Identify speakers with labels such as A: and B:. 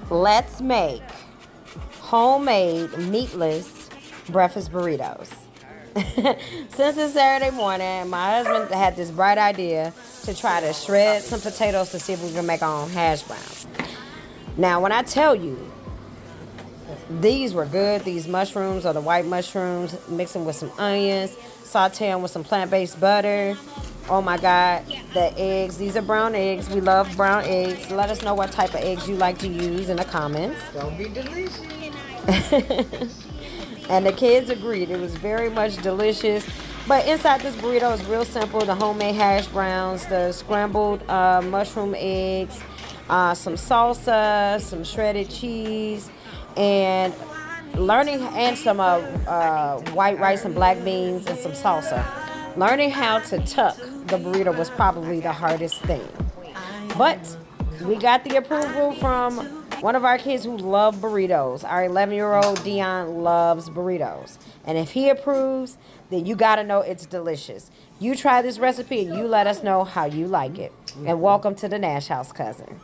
A: Let's make homemade meatless breakfast burritos. Since it's Saturday morning, my husband had this bright idea to try to shred some potatoes to see if we can make our own hash browns. Now, when I tell you, these were good. These mushrooms are the white mushrooms. Mix them with some onions. Saute them with some plant-based butter. Oh my God, the eggs. These are brown eggs. We love brown eggs. Let us know what type of eggs you like to use in the comments.
B: Don't be delicious.
A: And the kids agreed. It was very much delicious. But inside this burrito is real simple. The homemade hash browns, the scrambled mushroom eggs, some salsa, some shredded cheese, and some white rice and black beans and some salsa. Learning how to tuck the burrito was probably the hardest thing. But we got the approval from one of our kids who love burritos. Our 11-year-old Dion loves burritos. And if he approves, then you got to know it's delicious. You try this recipe and you let us know how you like it. And welcome to the Nash House, cousin.